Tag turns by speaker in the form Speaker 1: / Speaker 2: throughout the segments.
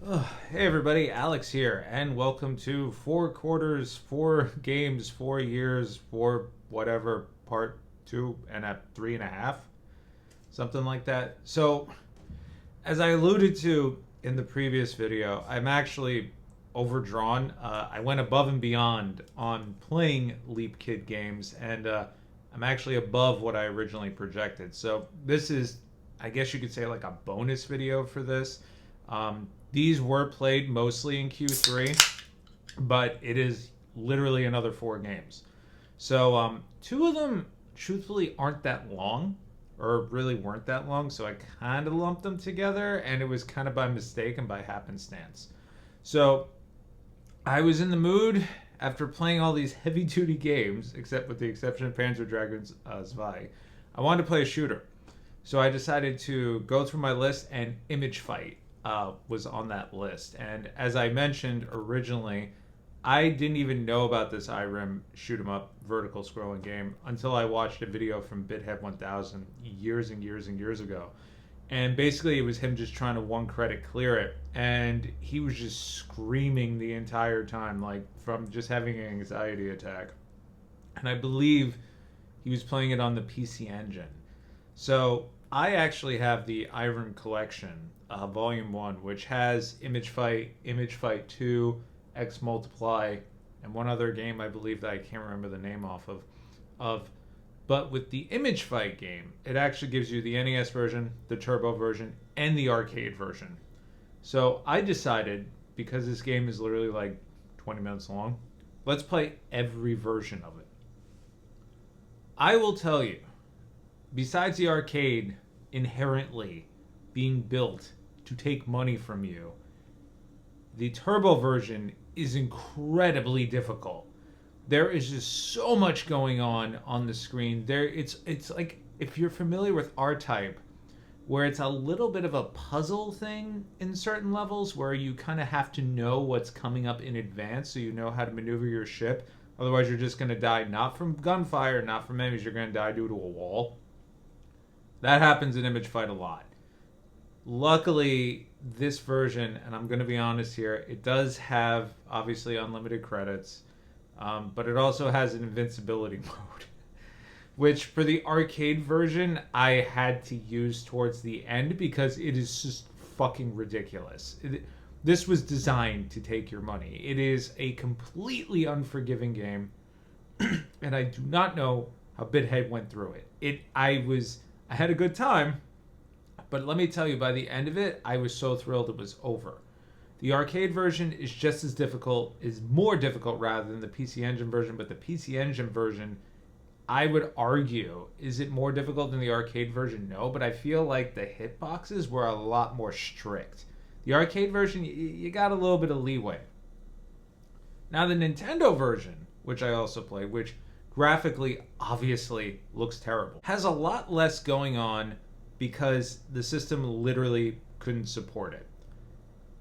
Speaker 1: Hey everybody, Alex here, and welcome to 4 quarters, 4 games, 4 years, four whatever, part 2.5, something like that. So, as I alluded to in the previous video, I'm actually overdrawn. I went above and beyond on playing Leap Kid games, and I'm actually above what I originally projected. So, this is, I guess you could say, like a bonus video for this. These were played mostly in Q3, but it is literally another 4 games. So two of them, truthfully, aren't that long, or really weren't that long. So I kind of lumped them together, and it was kind of by mistake and by happenstance. So I was in the mood after playing all these heavy-duty games, except with the exception of Panzer Dragoons Zwei. I wanted to play a shooter. So I decided to go through my list, and Image Fight was on that list. And as I mentioned originally, I didn't even know about this IRIM shoot 'em up vertical scrolling game until I watched a video from Bithead 1000 years and years and years ago. And basically, it was him just trying to one credit clear it. And he was just screaming the entire time, like from just having an anxiety attack. And I believe he was playing it on the PC Engine. So I actually have the IRIM collection, Volume 1, which has Image Fight 2, X Multiply, and one other game I believe that I can't remember the name of. But with the Image Fight game, it actually gives you the NES version, the Turbo version, and the arcade version. So I decided, because this game is literally like 20 minutes long, let's play every version of it. I will tell you, besides the arcade inherently being built to take money from you, the turbo version is incredibly difficult. There is just so much going on the screen. It's like, if you're familiar with R-Type, where it's a little bit of a puzzle thing in certain levels, where you kind of have to know what's coming up in advance so you know how to maneuver your ship. Otherwise, you're just going to die not from gunfire, not from enemies. You're going to die due to a wall. That happens in Image Fight a lot. Luckily, this version, and I'm going to be honest here, it does have, obviously, unlimited credits, but it also has an invincibility mode, which for the arcade version, I had to use towards the end because it is just fucking ridiculous. This was designed to take your money. It is a completely unforgiving game, and I do not know how Bithead went through it. I had a good time, but let me tell you, by the end of it, I was so thrilled it was over. The arcade version is just as difficult, is more difficult rather than the PC Engine version, but the PC Engine version, I would argue, is it more difficult than the arcade version? No, but I feel like the hitboxes were a lot more strict. The arcade version, you got a little bit of leeway. Now the Nintendo version, which I also played, which graphically obviously looks terrible, has a lot less going on because the system literally couldn't support it.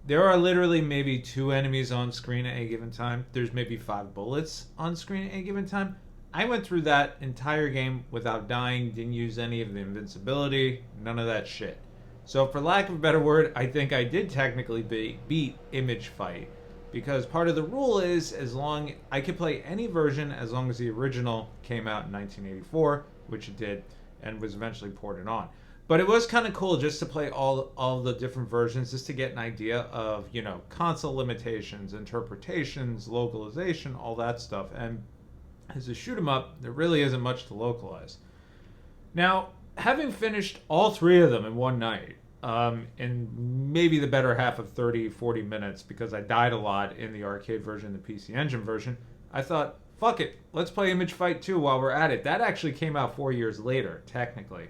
Speaker 1: There are literally maybe 2 enemies on screen at a given time. There's maybe 5 bullets on screen at a given time. I went through that entire game without dying, didn't use any of the invincibility, none of that shit. So for lack of a better word, I think I did technically beat Image Fight, because part of the rule is I could play any version as long as the original came out in 1984, which it did, and was eventually ported on. But it was kind of cool just to play all the different versions, just to get an idea of, console limitations, interpretations, localization, all that stuff. And as a shoot 'em up, there really isn't much to localize. Now, having finished all 3 of them in one night, in maybe the better half of 30, 40 minutes, because I died a lot in the arcade version, the PC Engine version, I thought, fuck it, let's play Image Fight 2 while we're at it. That actually came out 4 years later, technically.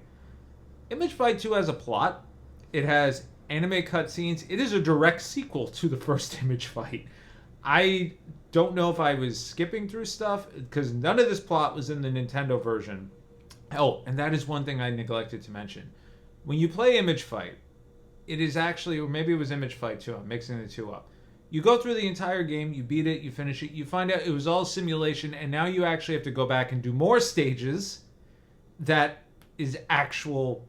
Speaker 1: Image Fight 2 has a plot. It has anime cutscenes. It is a direct sequel to the first Image Fight. I don't know if I was skipping through stuff, because none of this plot was in the Nintendo version. Oh, and that is one thing I neglected to mention. When you play Image Fight, it is actually, or maybe it was Image Fight 2, I'm mixing the two up. You go through the entire game, you beat it, you finish it, you find out it was all simulation, and now you actually have to go back and do more stages that is actual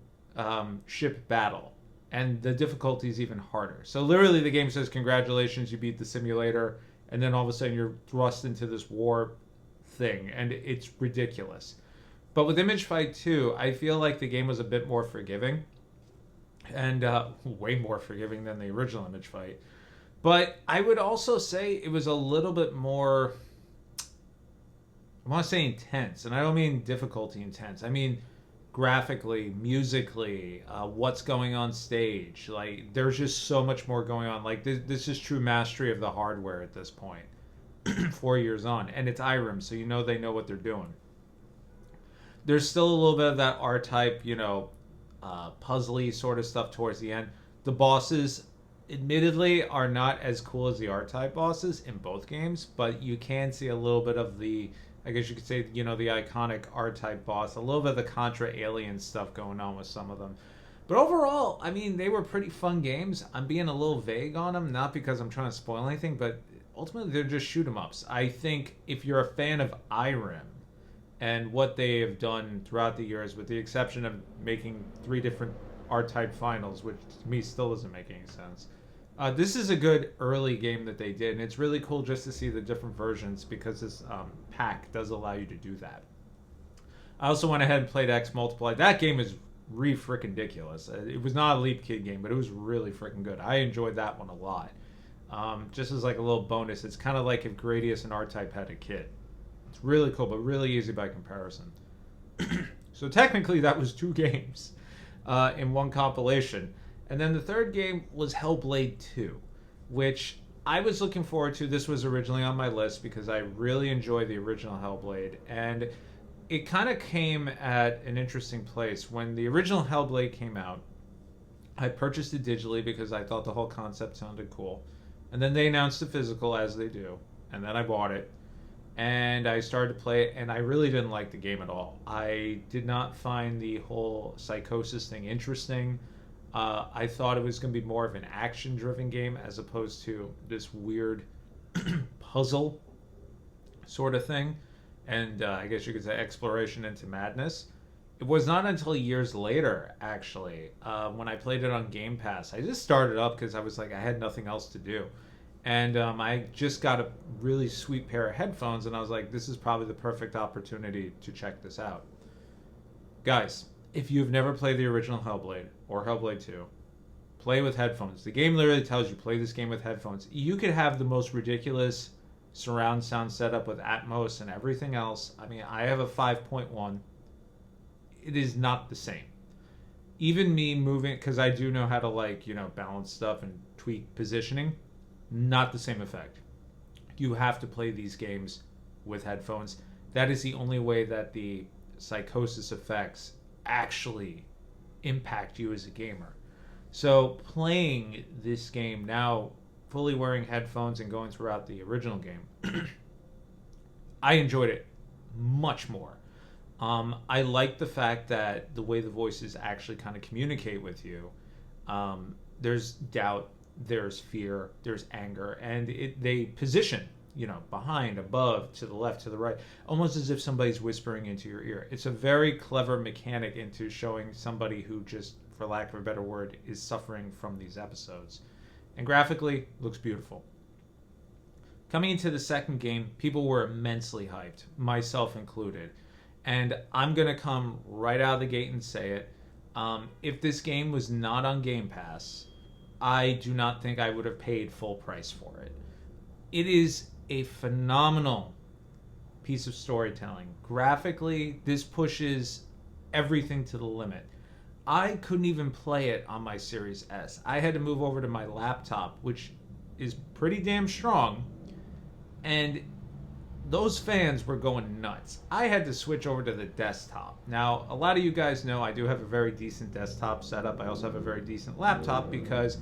Speaker 1: ship battle. and the difficulty is even harder. So literally, the game says, "Congratulations, you beat the simulator," and then all of a sudden you're thrust into this war thing, and it's ridiculous. But with Image Fight 2, I feel like the game was a bit more forgiving, and way more forgiving than the original Image Fight. But I would also say it was a little bit more, I want to say intense, and I don't mean difficulty intense. I mean graphically, musically, what's going on stage. Like, there's just so much more going on. Like, this is true mastery of the hardware at this point, 4 years on. And it's Irem, so you know they know what they're doing. There's still a little bit of that R-type, puzzly sort of stuff towards the end. The bosses, admittedly, are not as cool as the R-type bosses in both games, but you can see a little bit of the, I guess you could say, the iconic R-type boss, a little bit of the Contra alien stuff going on with some of them. But overall, I mean, they were pretty fun games. I'm being a little vague on them, not because I'm trying to spoil anything, but ultimately they're just shoot 'em ups. I think if you're a fan of Irem and what they have done throughout the years, with the exception of making 3 different R-type finals, which to me still doesn't make any sense. This is a good early game that they did, and it's really cool just to see the different versions because this pack does allow you to do that. I also went ahead and played X Multiply. That game is frickin' ridiculous. It was not a Leap Kid game, but it was really frickin' good. I enjoyed that one a lot. Just as like a little bonus, it's kind of like if Gradius and R-Type had a kid. It's really cool, but really easy by comparison. So technically, that was 2 games in one compilation. And then the third game was Hellblade 2, which I was looking forward to. This was originally on my list because I really enjoy the original Hellblade. And it kind of came at an interesting place. When the original Hellblade came out, I purchased it digitally because I thought the whole concept sounded cool. And then they announced the physical, as they do. And then I bought it. And I started to play it, and I really didn't like the game at all. I did not find the whole psychosis thing interesting. I thought it was going to be more of an action-driven game as opposed to this weird puzzle sort of thing. And I guess you could say exploration into madness. It was not until years later, actually, when I played it on Game Pass. I just started up because I was like, I had nothing else to do. And I just got a really sweet pair of headphones, and I was like, this is probably the perfect opportunity to check this out. Guys, if you've never played the original Hellblade or Hellblade 2, play with headphones. The game literally tells you, play this game with headphones. You could have the most ridiculous surround sound setup with Atmos and everything else. I mean, I have a 5.1. It is not the same. Even me moving, because I do know how to balance stuff and tweak positioning, not the same effect. You have to play these games with headphones. That is the only way that the psychosis effects actually impact you as a gamer. So playing this game now, fully wearing headphones and going throughout the original game, I enjoyed it much more. I like the fact that the way the voices actually kind of communicate with you, there's doubt, there's fear, there's anger, and they position, behind, above, to the left, to the right, almost as if somebody's whispering into your ear. It's a very clever mechanic into showing somebody who just, for lack of a better word, is suffering from these episodes. And graphically, looks beautiful. Coming into the second game, people were immensely hyped, myself included. And I'm going to come right out of the gate and say it. If this game was not on Game Pass, I do not think I would have paid full price for it. It is a phenomenal piece of storytelling. Graphically, this pushes everything to the limit. I couldn't even play it on my Series S. I had to move over to my laptop, which is pretty damn strong, and those fans were going nuts. I had to switch over to the desktop. Now, a lot of you guys know I do have a very decent desktop setup. I also have a very decent laptop because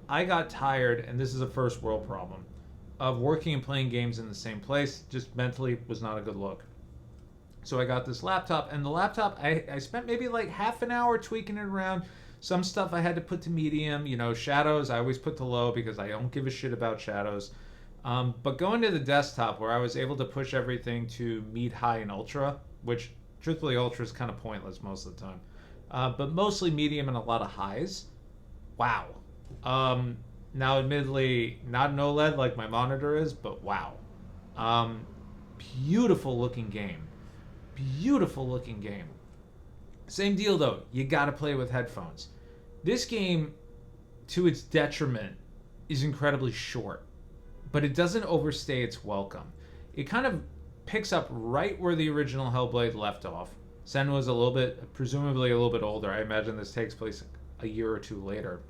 Speaker 1: I got tired, and this is a first world problem, of working and playing games in the same place. Just mentally was not a good look. So I got this laptop, and the laptop, I spent maybe like half an hour tweaking it around. Some stuff I had to put to medium, shadows I always put to low because I don't give a shit about shadows. But going to the desktop where I was able to push everything to mid, high, and ultra, which truthfully ultra is kind of pointless most of the time, but mostly medium and a lot of highs, wow. Now, admittedly, not an OLED like my monitor is, but wow. Um, Beautiful looking game. Beautiful looking game. Same deal though. You got to play with headphones. This game, to its detriment, is incredibly short, but it doesn't overstay its welcome. It kind of picks up right where the original Hellblade left off. Senwa's a little bit, presumably a little bit older. I imagine this takes place a year or two later.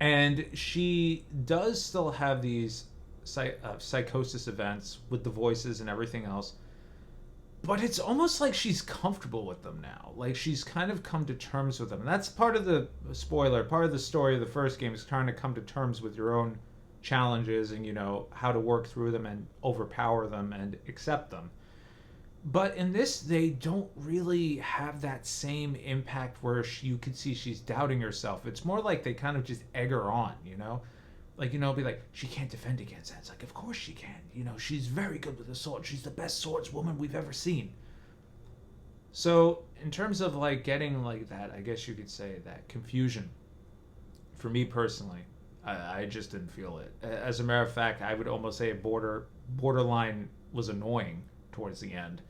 Speaker 1: And she does still have these psychosis events with the voices and everything else, but it's almost like she's comfortable with them now. Like she's kind of come to terms with them. And that's part of the spoiler, part of the story of the first game is trying to come to terms with your own challenges and, how to work through them and overpower them and accept them. But in this, they don't really have that same impact where you could see she's doubting herself. It's more like they kind of just egg her on. Like, be like, she can't defend against that. It's like, of course she can. She's very good with a sword. She's the best swordswoman we've ever seen. So, in terms of, like, getting, like, that, I guess you could say, that confusion, for me personally, I just didn't feel it. As a matter of fact, I would almost say borderline was annoying towards the end.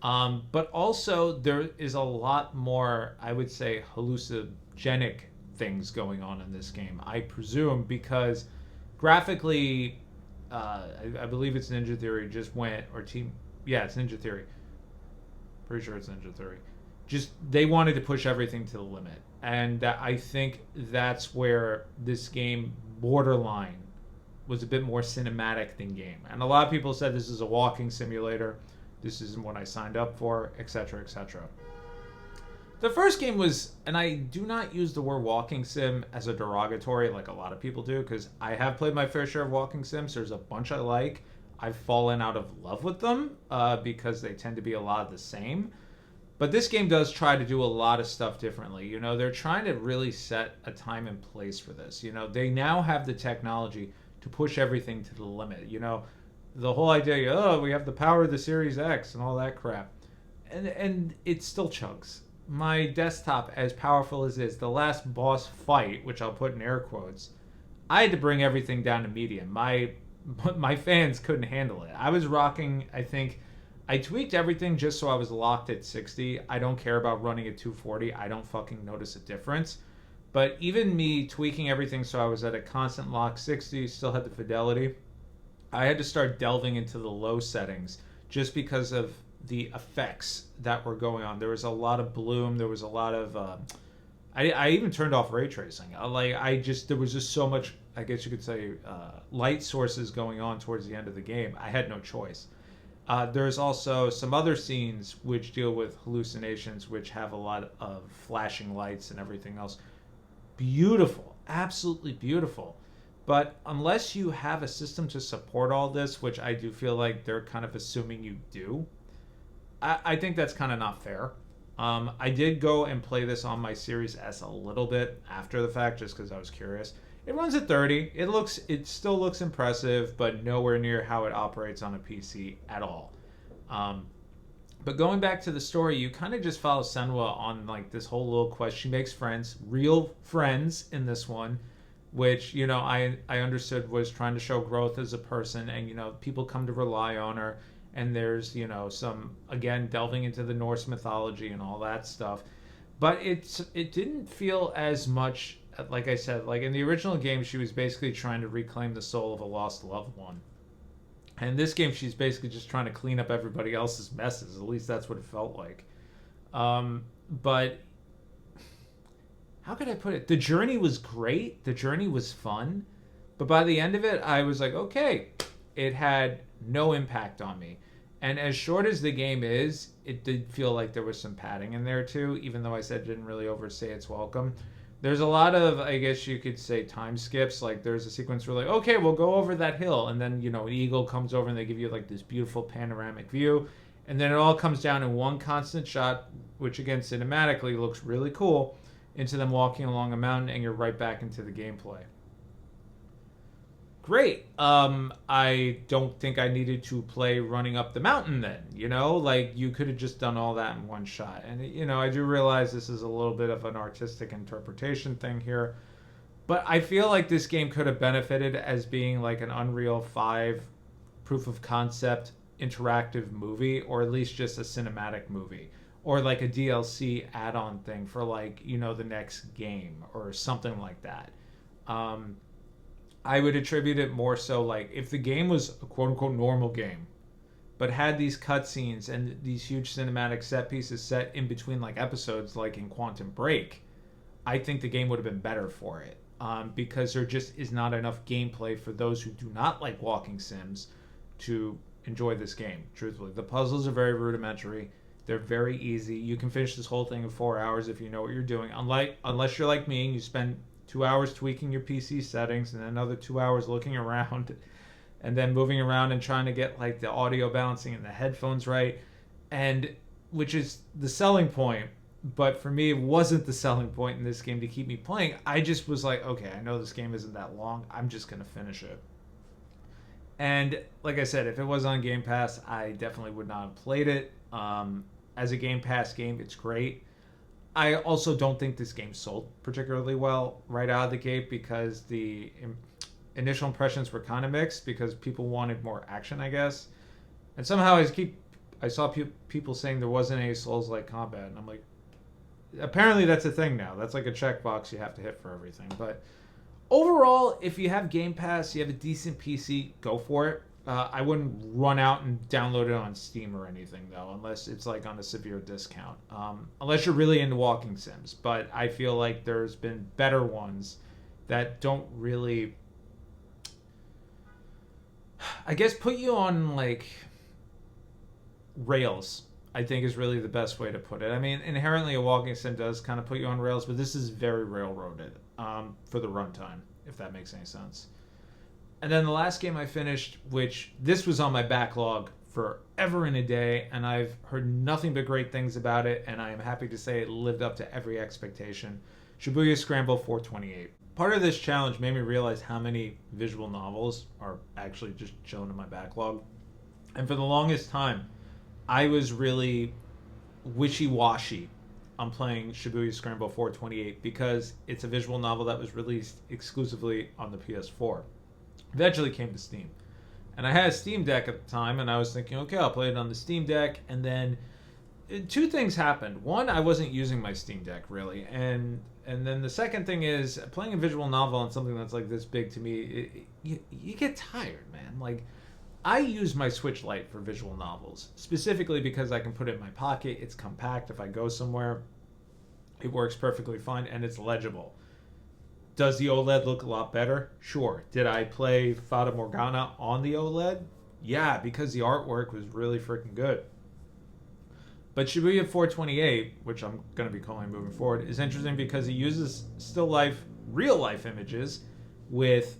Speaker 1: But also, there is a lot more, I would say, hallucinogenic things going on in this game, I presume, because graphically, I believe it's Ninja Theory just went, or it's Ninja Theory. Pretty sure it's Ninja Theory. Just, they wanted to push everything to the limit. And I think that's where this game, borderline, was a bit more cinematic than game. And a lot of people said this is a walking simulator. This isn't what I signed up for, etc., etc. The first game was, and I do not use the word walking sim as a derogatory like a lot of people do, because I have played my fair share of walking sims. There's a bunch I like. I've fallen out of love with them because they tend to be a lot of the same. But this game does try to do a lot of stuff differently. They're trying to really set a time and place for this. They now have the technology to push everything to the limit. The whole idea, we have the power of the Series X and all that crap. And it still chugs. My desktop, as powerful as it is, the last boss fight, which I'll put in air quotes, I had to bring everything down to medium. My fans couldn't handle it. I was rocking, I think, I tweaked everything just so I was locked at 60. I don't care about running at 240. I don't fucking notice a difference. But even me tweaking everything so I was at a constant lock 60, still had the fidelity, I had to start delving into the low settings just because of the effects that were going on. There was a lot of bloom. There was a lot of... I even turned off ray tracing. There was just so much, I guess you could say, light sources going on towards the end of the game. I had no choice. There's also some other scenes which deal with hallucinations, which have a lot of flashing lights and everything else. Beautiful. Absolutely beautiful. But unless you have a system to support all this, which I do feel like they're kind of assuming you do, I think that's kind of not fair. I did go and play this on my Series S a little bit after the fact, just because I was curious. It runs at 30. It still looks impressive, but nowhere near how it operates on a PC at all. But going back to the story, you kind of just follow Senwa on like this whole little quest. She makes friends, real friends in this one, which I understood was trying to show growth as a person, and people come to rely on her. And there's, some, again, delving into the Norse mythology and all that stuff. But it didn't feel as much, like I said, like in the original game, she was basically trying to reclaim the soul of a lost loved one. And in this game, she's basically just trying to clean up everybody else's messes. At least that's what it felt like. But how could I put it? The journey was great. The journey was fun. But by the end of it, I was like, okay, it had no impact on me. And as short as the game is, it did feel like there was some padding in there too, even though I said it didn't really overstay its welcome. There's a lot of, I guess you could say, time skips. Like there's a sequence where like, okay, we'll go over that hill. And then, an eagle comes over and they give you like this beautiful panoramic view. And then it all comes down in one constant shot, which again, cinematically looks really cool, into them walking along a mountain, and you're right back into the gameplay. great. I don't think I needed to play running up the mountain then, like you could have just done all that in one shot. And, I do realize this is a little bit of an artistic interpretation thing here, but I feel like this game could have benefited as being like an Unreal 5 proof of concept interactive movie, or at least just a cinematic movie, or like a DLC add-on thing for like, the next game or something like that. I would attribute it more so like if the game was a quote unquote normal game, but had these cutscenes and these huge cinematic set pieces set in between like episodes, like in Quantum Break, I think the game would have been better for it. Because there just is not enough gameplay for those who do not like walking sims to enjoy this game. Truthfully, the puzzles are very rudimentary. They're very easy. You can finish this whole thing in 4 hours if you know what you're doing. Unless you're like me and you spend 2 hours tweaking your PC settings and then another 2 hours looking around and then moving around and trying to get like the audio balancing and the headphones right, and which is the selling point. But for me, it wasn't the selling point in this game to keep me playing. I just was like, okay, I know this game isn't that long. I'm just going to finish it. And like I said, if it was on Game Pass, I definitely would not have played it. As a Game Pass game, it's great. I also don't think this game sold particularly well right out of the gate because the initial impressions were kind of mixed because people wanted more action, I guess. And somehow I saw people saying there wasn't any Souls-like combat, and I'm like, apparently that's a thing now. That's like a checkbox you have to hit for everything. But overall, if you have Game Pass, you have a decent PC, go for it. I wouldn't run out and download it on Steam or anything, though, unless it's like on a severe discount. Unless you're really into walking sims. But I feel like there's been better ones that don't really, I guess, put you on like rails, I think is really the best way to put it. I mean, inherently a walking sim does kind of put you on rails, but this is very railroaded for the runtime, if that makes any sense. And then the last game I finished, which this was on my backlog forever and a day, and I've heard nothing but great things about it, and I am happy to say it lived up to every expectation. Shibuya Scramble 428. Part of this challenge made me realize how many visual novels are actually just chilling in my backlog. And for the longest time, I was really wishy-washy on playing Shibuya Scramble 428 because it's a visual novel that was released exclusively on the PS4. Eventually came to Steam. And I had a Steam Deck at the time, and I was thinking, okay, I'll play it on the Steam Deck. And then two things happened. One, I wasn't using my Steam Deck, really. And then the second thing is, playing a visual novel on something that's like this big to me, you get tired, man. Like, I use my Switch Lite for visual novels, specifically because I can put it in my pocket. It's compact. If I go somewhere, it works perfectly fine, and it's legible. Does the OLED look a lot better? Sure. Did I play Fata Morgana on the OLED? Yeah, because the artwork was really freaking good. But Shibuya 428, which I'm going to be calling moving forward, is interesting because it uses still life, real life images with,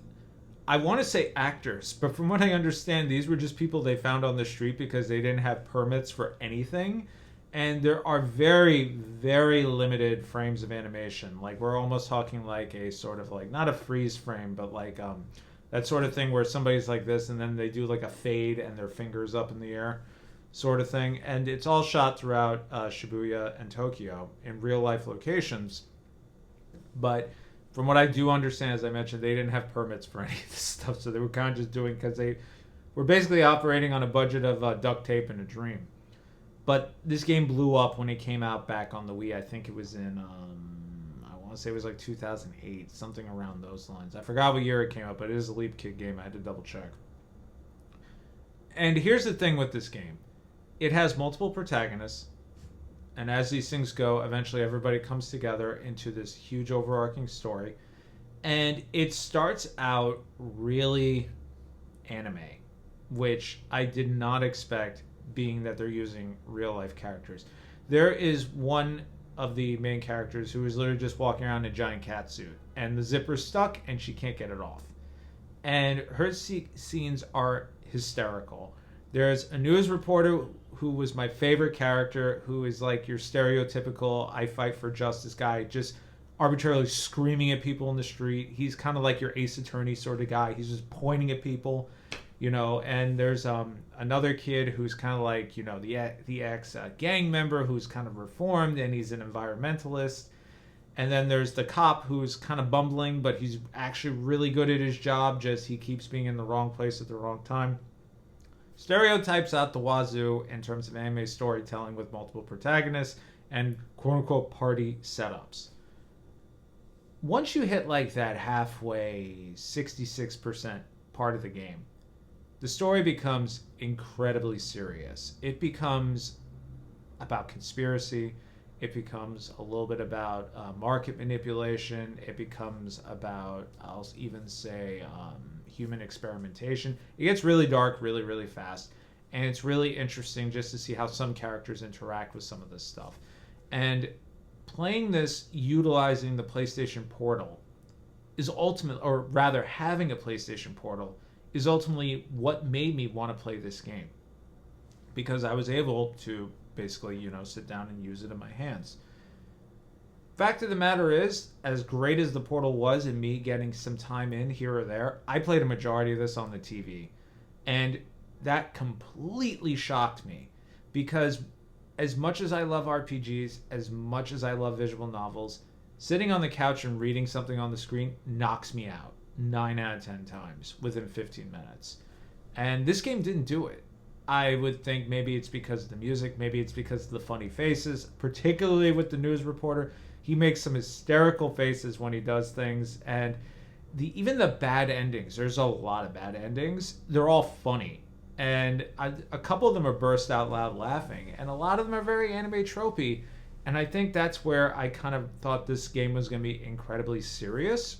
Speaker 1: I want to say actors, but from what I understand, these were just people they found on the street because they didn't have permits for anything. And there are very, very limited frames of animation. Like, we're almost talking like a sort of like, not a freeze frame, but like that sort of thing where somebody's like this and then they do like a fade and their fingers up in the air sort of thing. And it's all shot throughout Shibuya and Tokyo in real life locations. But from what I do understand, as I mentioned, they didn't have permits for any of this stuff. So they were kind of just doing, because they were basically operating on a budget of duct tape and a dream. But this game blew up when it came out back on the Wii. I think it was in, I want to say it was like 2008, something around those lines. I forgot what year it came out, but it is a Leap Kid game. I had to double check. And here's the thing with this game. It has multiple protagonists, and as these things go, eventually everybody comes together into this huge overarching story. And it starts out really anime, which I did not expect, being that they're using real life characters. There is one of the main characters who is literally just walking around in a giant cat suit, and the zipper's stuck and she can't get it off. And her scenes are hysterical. There's a news reporter who was my favorite character, who is like your stereotypical I fight for justice guy, just arbitrarily screaming at people in the street. He's kind of like your Ace Attorney sort of guy. He's just pointing at people, and there's another kid who's kind of like, the ex gang member who's kind of reformed, and he's an environmentalist. And then there's the cop who's kind of bumbling, but he's actually really good at his job, just he keeps being in the wrong place at the wrong time. Stereotypes out the wazoo in terms of anime storytelling with multiple protagonists and quote-unquote party setups. Once you hit like that halfway 66% part of the game, the story becomes incredibly serious. It becomes about conspiracy. It becomes a little bit about market manipulation. It becomes about, I'll even say, human experimentation. It gets really dark really, really fast. And it's really interesting just to see how some characters interact with some of this stuff. And playing this utilizing the PlayStation Portal is ultimate, or rather having a PlayStation Portal is ultimately what made me want to play this game. Because I was able to basically, sit down and use it in my hands. Fact of the matter is, as great as the Portal was in me getting some time in here or there, I played a majority of this on the TV. And that completely shocked me. Because as much as I love RPGs, as much as I love visual novels, sitting on the couch and reading something on the screen knocks me out 9 out of 10 times within 15 minutes. And this game didn't do it. I would think maybe it's because of the music, maybe it's because of the funny faces, particularly with the news reporter. He makes some hysterical faces when he does things, and even the bad endings, there's a lot of bad endings, they're all funny. And a couple of them are burst out loud laughing, and a lot of them are very anime tropey, and I think that's where I kind of thought this game was going to be incredibly serious.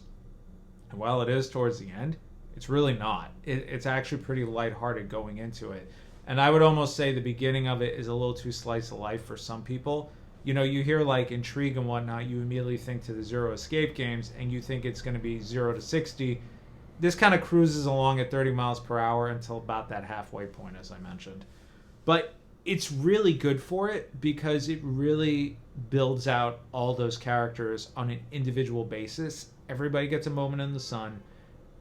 Speaker 1: And while it is towards the end, it's really not. It's actually pretty lighthearted going into it. And I would almost say the beginning of it is a little too slice of life for some people. You hear like Intrigue and whatnot, you immediately think to the Zero Escape games, and you think it's going to be 0 to 60. This kind of cruises along at 30 miles per hour until about that halfway point, as I mentioned. But it's really good for it because it really builds out all those characters on an individual basis. Everybody gets a moment in the sun.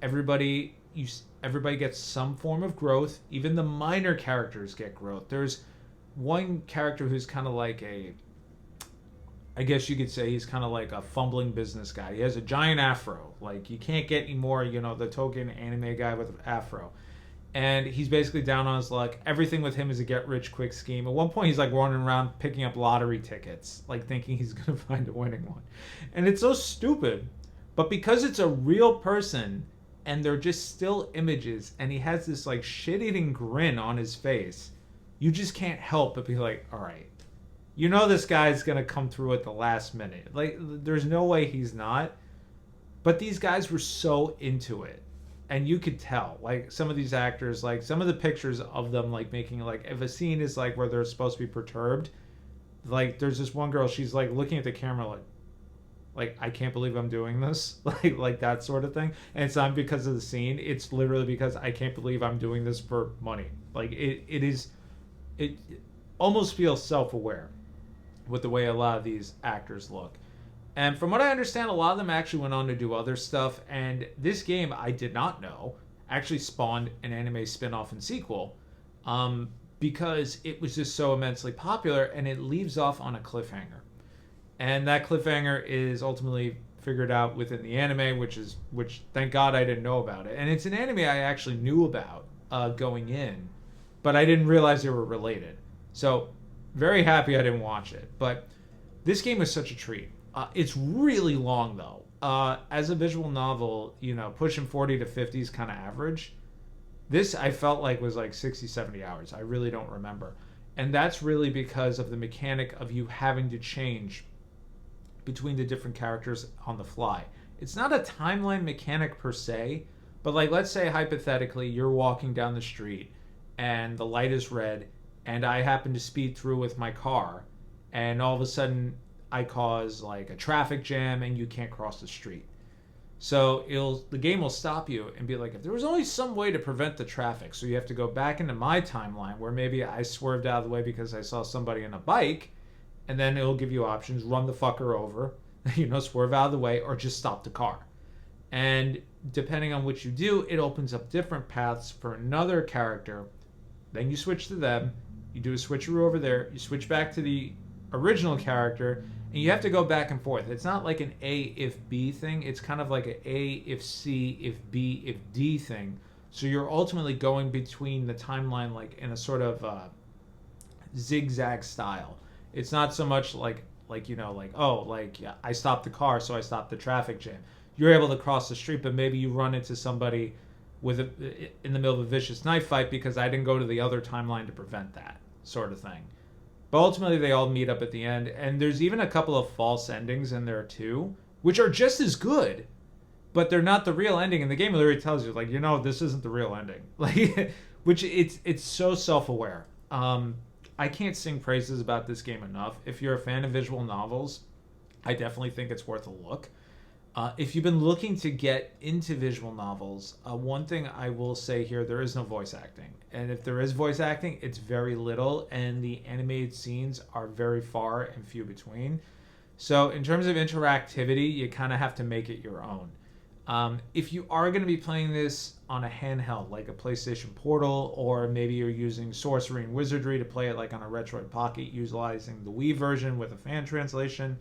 Speaker 1: Everybody gets some form of growth. Even the minor characters get growth. There's one character who's kind of like I guess you could say he's kind of like a fumbling business guy. He has a giant afro. Like, you can't get any more, the token anime guy with an afro. And he's basically down on his luck. Everything with him is a get-rich-quick scheme. At one point, he's like running around picking up lottery tickets, like thinking he's going to find a winning one. And it's so stupid. But because it's a real person, and they're just still images, and he has this like shit-eating grin on his face, you just can't help but be like, all right, this guy's going to come through at the last minute. Like, there's no way he's not. But these guys were so into it. And you could tell, like, some of these actors, like, some of the pictures of them, like, making, like, if a scene is, like, where they're supposed to be perturbed, like, there's this one girl, she's, like, looking at the camera, like, I can't believe I'm doing this. like that sort of thing. And it's not because of the scene. It's literally because I can't believe I'm doing this for money. Like, it almost feels self-aware with the way a lot of these actors look. And from what I understand, a lot of them actually went on to do other stuff. And this game, I did not know, actually spawned an anime spin-off and sequel because it was just so immensely popular, and it leaves off on a cliffhanger. And that cliffhanger is ultimately figured out within the anime, which thank God I didn't know about it. And it's an anime I actually knew about going in, but I didn't realize they were related. So very happy I didn't watch it. But this game is such a treat. It's really long, though. As a visual novel, pushing 40 to 50 is kind of average. This, I felt like, was like 60, 70 hours. I really don't remember. And that's really because of the mechanic of you having to change between the different characters on the fly. It's not a timeline mechanic per se, but like, let's say hypothetically you're walking down the street and the light is red and I happen to speed through with my car, and all of a sudden I cause like a traffic jam and you can't cross the street. So the game will stop you and be like, if there was only some way to prevent the traffic, so you have to go back into my timeline where maybe I swerved out of the way because I saw somebody on a bike, and then it'll give you options: run the fucker over, swerve out of the way or just stop the car. And depending on what you do, it opens up different paths for another character. Then you switch to them, you do a switcheroo over there, you switch back to the original character, and you have to go back and forth. It's not like an A if B thing, it's kind of like an A if C if B if D thing. So you're ultimately going between the timeline like in a sort of zigzag style. It's not so much like yeah, I stopped the car, so I stopped the traffic jam. You're able to cross the street, but maybe you run into somebody in the middle of a vicious knife fight because I didn't go to the other timeline to prevent that sort of thing. But ultimately, they all meet up at the end, and there's even a couple of false endings in there too, which are just as good, but they're not the real ending. And the game literally tells you, this isn't the real ending, which it's so self-aware. I can't sing praises about this game enough. If you're a fan of visual novels, I definitely think it's worth a look. If you've been looking to get into visual novels, one thing I will say here, there is no voice acting. And if there is voice acting, it's very little, and the animated scenes are very far and few between. So in terms of interactivity, you kind of have to make it your own. If you are going to be playing this on a handheld, like a PlayStation Portal, or maybe you're using Sorcery and Wizardry to play it like on a Retroid Pocket, utilizing the Wii version with a fan translation,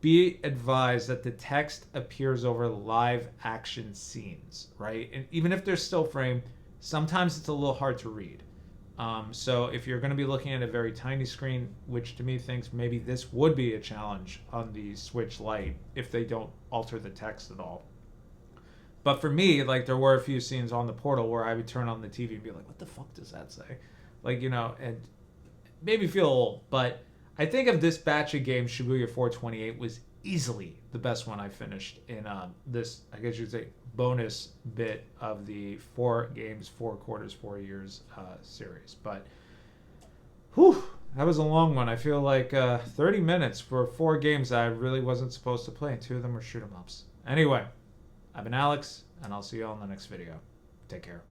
Speaker 1: be advised that the text appears over live action scenes, right? And even if they're still frame, sometimes it's a little hard to read. So if you're going to be looking at a very tiny screen, which to me thinks maybe this would be a challenge on the Switch Lite if they don't alter the text at all. But for me, there were a few scenes on the Portal where I would turn on the TV and be like, what the fuck does that say? And made me feel old. But I think of this batch of games, Shibuya 428 was easily the best one I finished in this, I guess you'd say, bonus bit of the 4 games, 4 quarters, 4 years series. But, whew, that was a long one. I feel like 30 minutes for 4 games that I really wasn't supposed to play, and 2 of them were shoot 'em ups. Anyway, I've been Alex, and I'll see you all in the next video. Take care.